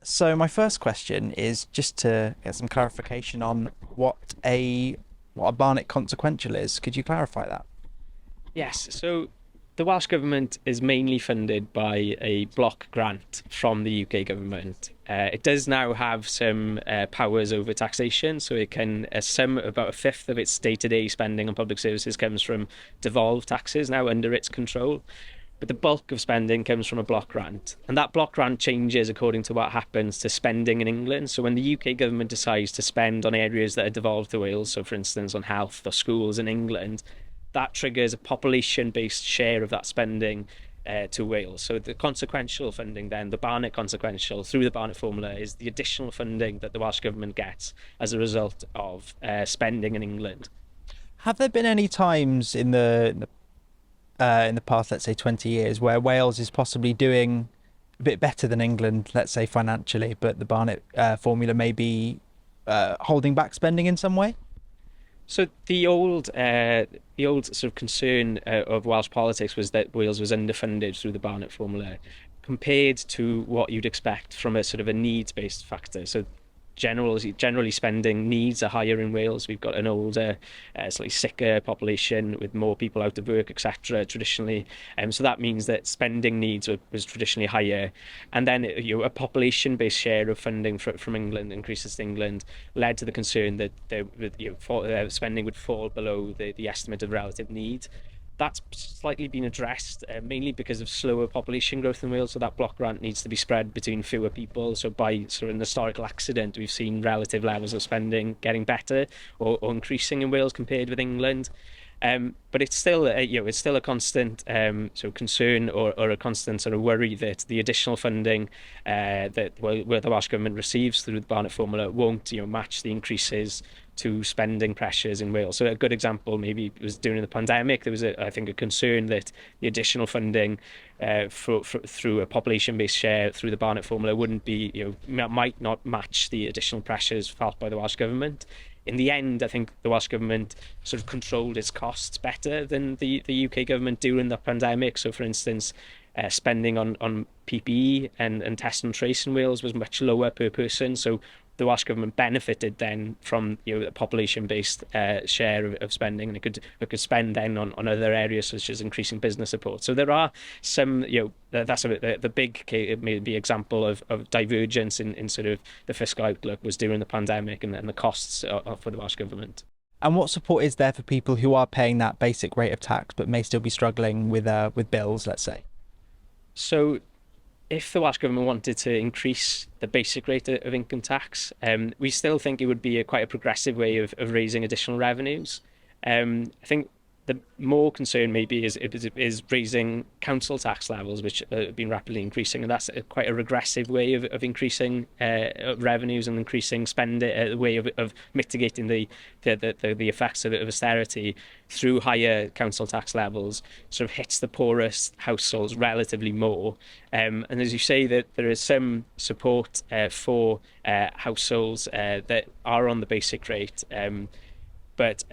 So my first question is just to get some clarification on what a Barnet consequential is. Could you clarify that? Yes, so the Welsh Government is mainly funded by a block grant from the UK government. It does now have some powers over taxation, so it can, about a fifth of its day-to-day spending on public services comes from devolved taxes now under its control. But the bulk of spending comes from a block grant. And that block grant changes according to what happens to spending in England. So when the UK government decides to spend on areas that are devolved to Wales, so for instance on health or schools in England, that triggers a population-based share of that spending to Wales. So the consequential funding then, the Barnet consequential through the Barnet formula, is the additional funding that the Welsh Government gets as a result of spending in England. Have there been any times in the past, let's say 20 years, where Wales is possibly doing a bit better than England, let's say financially, but the Barnet formula may be holding back spending in some way? So the old sort of concern of Welsh politics was that Wales was underfunded through the Barnet formula, compared to what you'd expect from a sort of a needs-based factor. So generally spending needs are higher in Wales. We've got an older, slightly sicker population with more people out of work, etc. Traditionally, so that means that spending needs was traditionally higher, and then a population-based share of funding from England increases to England led to the concern that spending would fall below the estimate of relative need. That's slightly been addressed, mainly because of slower population growth in Wales. So that block grant needs to be spread between fewer people. So by sort of an historical accident, we've seen relative levels of spending getting better or increasing in Wales compared with England. But it's still, it's still a constant concern or a constant sort of worry that the additional funding where the Welsh Government receives through the Barnet formula won't, match the increases to spending pressures in Wales. So a good example maybe was during the pandemic. There was, I think, a concern that the additional funding through a population-based share through the Barnet formula wouldn't be, might not match the additional pressures felt by the Welsh Government. In the end, I think the Welsh Government sort of controlled its costs better than the UK government during the pandemic. So, for instance, spending on PPE and test and trace in Wales was much lower per person. So the Welsh Government benefited then from a population-based share of spending, and it could spend then on other areas such as increasing business support. So there are some, that's the big maybe example of divergence in sort of the fiscal outlook was during the pandemic and the costs for the Welsh Government. And what support is there for people who are paying that basic rate of tax but may still be struggling with bills, let's say? So if the Welsh Government wanted to increase the basic rate of income tax, we still think it would be quite a progressive way of raising additional revenues. I think the more concern maybe is raising council tax levels, which have been rapidly increasing, and that's quite a regressive way of increasing revenues and increasing spending, a way of mitigating the effects of austerity through higher council tax levels. Sort of hits the poorest households relatively more, and as you say, that there is some support for households that are on the basic rate. But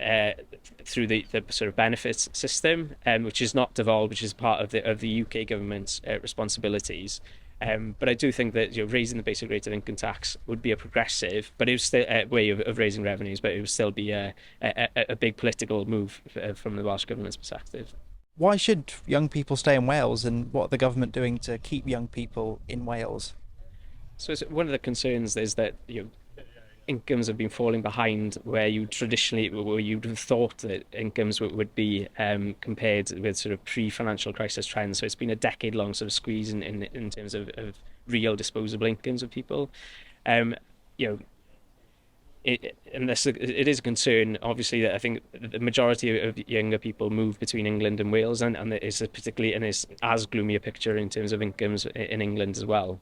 through the sort of benefits system, which is not devolved, which is part of the UK government's responsibilities. But I do think that raising the basic rate of income tax would be a progressive, but it was still a way of raising revenues, but it would still be a big political move from the Welsh Government's perspective. Why should young people stay in Wales, and what are the government doing to keep young people in Wales? So one of the concerns is that incomes have been falling behind where you'd have thought that incomes would be compared with sort of pre-financial crisis trends. So it's been a decade-long sort of squeeze in terms of real disposable incomes of people. And it is a concern, obviously, that I think the majority of younger people move between England and Wales, and it's particularly, and it's as gloomy a picture in terms of incomes in England as well.